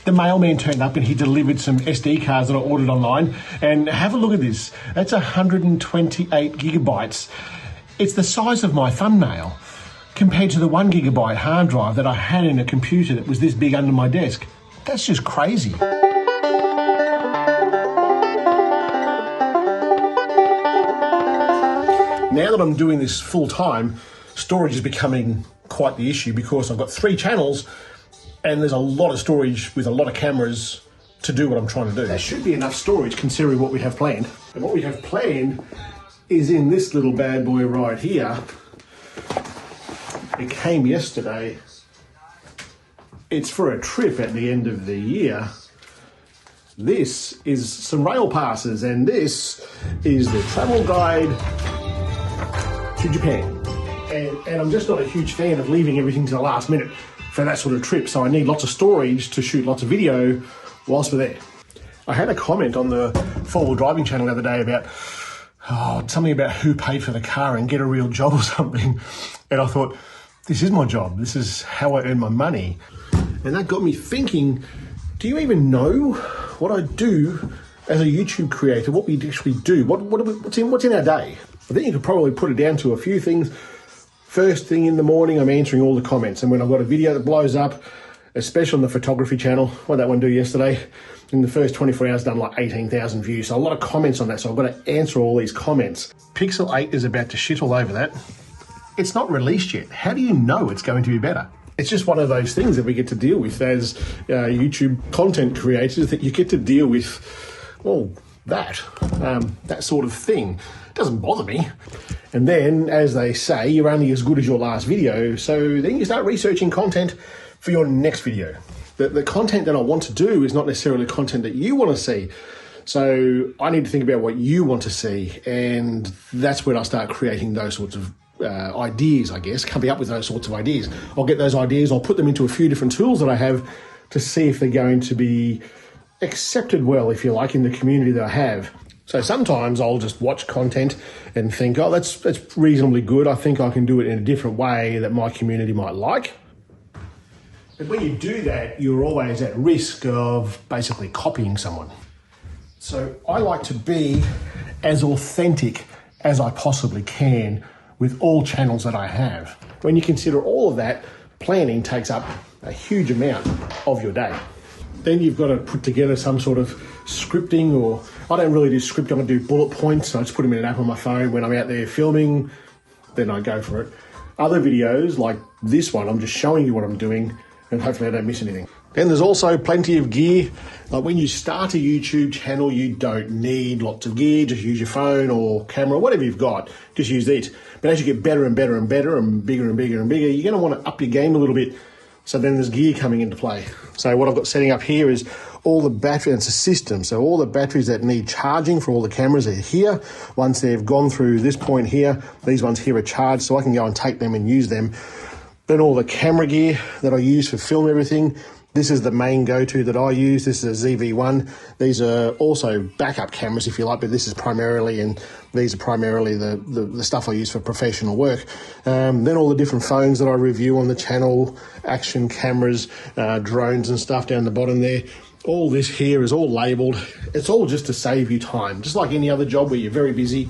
The mailman turned up and he delivered some SD cards that I ordered online. And have a look at this. That's 128 gigabytes. It's the size of my thumbnail compared to the 1 gigabyte hard drive that I had in a computer that was this big under my desk. That's just crazy. Now that I'm doing this full time, storage is becoming quite the issue because I've got 3 channels and there's a lot of storage with a lot of cameras to do what I'm trying to do. There should be enough storage considering what we have planned. And what we have planned is in this little bad boy right here. It came yesterday. It's for a trip at the end of the year. This is some rail passes and this is the travel guide to Japan. And I'm just not a huge fan of leaving everything to the last minute for that sort of trip. So I need lots of storage to shoot lots of video whilst we're there. I had a comment on the 4-wheel driving channel the other day about something about who paid for the car and get a real job or something. And I thought, this is my job. This is how I earn my money. And that got me thinking, do you even know what I do as a YouTube creator, what we actually do? What's in our day? I think you could probably put it down to a few things. First thing in the morning, I'm answering all the comments. And when I've got a video that blows up, especially on the photography channel, what did that one do yesterday? In the first 24 hours, done like 18,000 views. So a lot of comments on that. So I've got to answer all these comments. Pixel 8 is about to shit all over that. It's not released yet. How do you know it's going to be better? It's just one of those things that we get to deal with as YouTube content creators, that you get to deal with, well, that sort of thing. It doesn't bother me. And then, as they say, you're only as good as your last video. So then you start researching content for your next video. The content that I want to do is not necessarily content that you want to see. So I need to think about what you want to see. And that's when I start creating those sorts of ideas, I guess, coming up with those sorts of ideas. I'll get those ideas, I'll put them into a few different tools that I have to see if they're going to be accepted well, if you like, in the community that I have. So sometimes I'll just watch content and think, oh, that's reasonably good. I think I can do it in a different way that my community might like. But when you do that, you're always at risk of basically copying someone. So I like to be as authentic as I possibly can with all channels that I have. When you consider all of that, planning takes up a huge amount of your day. Then you've got to put together some sort of scripting, or I don't really do scripting, I'm going to do bullet points. I just put them in an app on my phone when I'm out there filming, then I go for it. Other videos like this one, I'm just showing you what I'm doing and hopefully I don't miss anything. Then there's also plenty of gear. Like when you start a YouTube channel, you don't need lots of gear. Just use your phone or camera, whatever you've got. Just use it. But as you get better and better and better and bigger and bigger and bigger, you're going to want to up your game a little bit. So then there's gear coming into play. So what I've got setting up here is all the battery, and it's a system. So all the batteries that need charging for all the cameras are here. Once they've gone through this point here, these ones here are charged, so I can go and take them and use them. Then all the camera gear that I use for film everything. This is the main go-to that I use. This is a ZV-1. These are also backup cameras, if you like, but this is primarily, and these are primarily the stuff I use for professional work. Then all the different phones that I review on the channel, action cameras, drones and stuff down the bottom there. All this here is all labelled. It's all just to save you time. Just like any other job where you're very busy,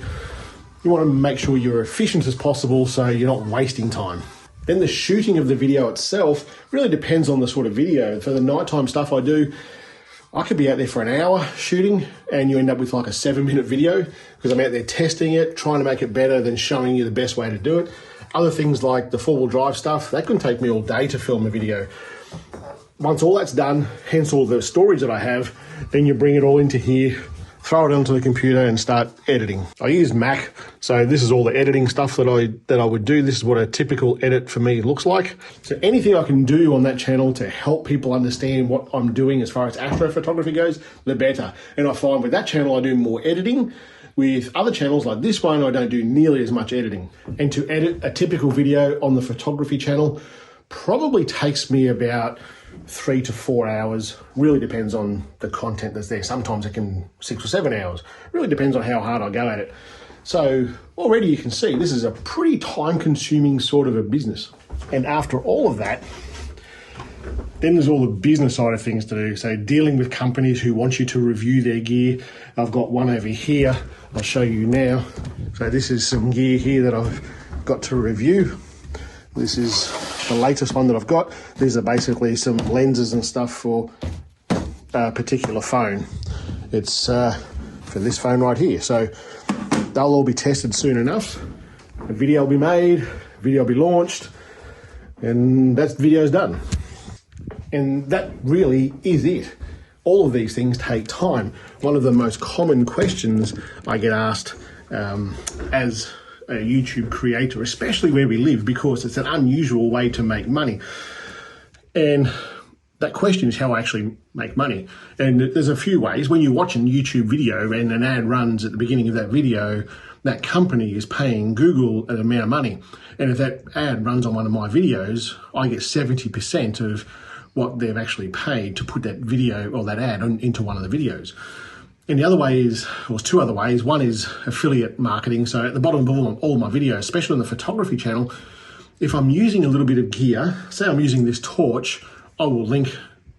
you want to make sure you're efficient as possible so you're not wasting time. Then the shooting of the video itself really depends on the sort of video. For the nighttime stuff I do, I could be out there for an hour shooting and you end up with like a 7-minute video because I'm out there testing it, trying to make it better, then showing you the best way to do it. Other things like the 4-wheel drive stuff, that can take me all day to film a video. Once all that's done, hence all the storage that I have, then you bring it all into here, throw it onto the computer and start editing. I use Mac, so this is all the editing stuff that I would do. This is what a typical edit for me looks like. So anything I can do on that channel to help people understand what I'm doing as far as astrophotography goes, the better. And I find with that channel I do more editing. With other channels like this one, I don't do nearly as much editing. And to edit a typical video on the photography channel probably takes me about 3 to 4 hours. Really depends on the content that's there. Sometimes it can 6 or 7 hours. Really depends on how hard I go at it. So already you can see this is a pretty time consuming sort of a business. And after all of that, Then there's all the business side of things to do. So dealing with companies who want you to review their gear. I've got one over here. I'll show you now. So this is some gear here that I've got to review. This is the latest one that I've got. These are basically some lenses and stuff for a particular phone. It's for this phone right here. So they'll all be tested soon enough. A video will be made, a video will be launched, and that video's done. And that really is it. All of these things take time. One of the most common questions I get asked as a YouTube creator, especially where we live, because it's an unusual way to make money. And that question is how I actually make money. And there's a few ways. When you're watching a YouTube video and an ad runs at the beginning of that video, that company is paying Google an amount of money. And if that ad runs on one of my videos, I get 70% of what they've actually paid to put that video or that ad into one of the videos. And the other way is, well, there's two other ways. One is affiliate marketing. So at the bottom of all my videos, especially on the photography channel, if I'm using a little bit of gear, say I'm using this torch, I will link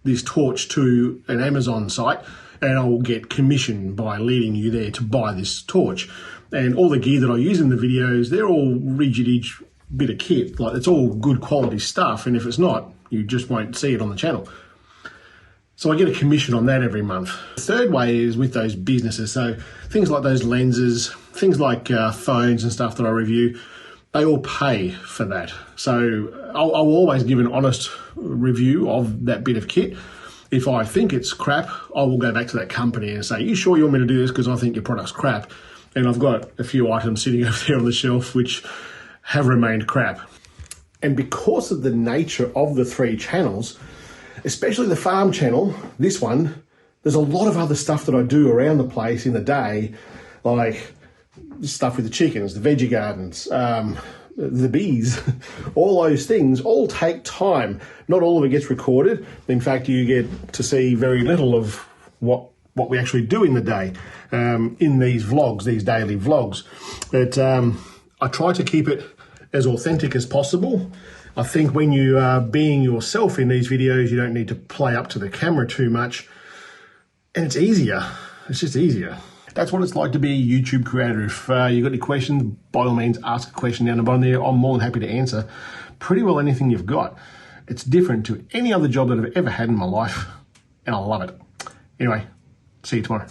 this torch to an Amazon site and I will get commission by leading you there to buy this torch. And all the gear that I use in the videos, they're all rigid each bit of kit. Like, it's all good quality stuff. And if it's not, you just won't see it on the channel. So I get a commission on that every month. The third way is with those businesses. So things like those lenses, things like phones and stuff that I review, they all pay for that. So I'll always give an honest review of that bit of kit. If I think it's crap, I will go back to that company and say, you sure you want me to do this because I think your product's crap? And I've got a few items sitting over there on the shelf which have remained crap. And because of the nature of the three channels, especially the farm channel, this one, there's a lot of other stuff that I do around the place in the day, like stuff with the chickens, the veggie gardens, the bees, all those things all take time. Not all of it gets recorded. In fact, you get to see very little of what we actually do in the day in these vlogs, these daily vlogs. But I try to keep it as authentic as possible. I think when you are being yourself in these videos, you don't need to play up to the camera too much. And it's easier. It's just easier. That's what it's like to be a YouTube creator. If you've got any questions, by all means, ask a question down the bottom there. I'm more than happy to answer pretty well anything you've got. It's different to any other job that I've ever had in my life, and I love it. Anyway, see you tomorrow.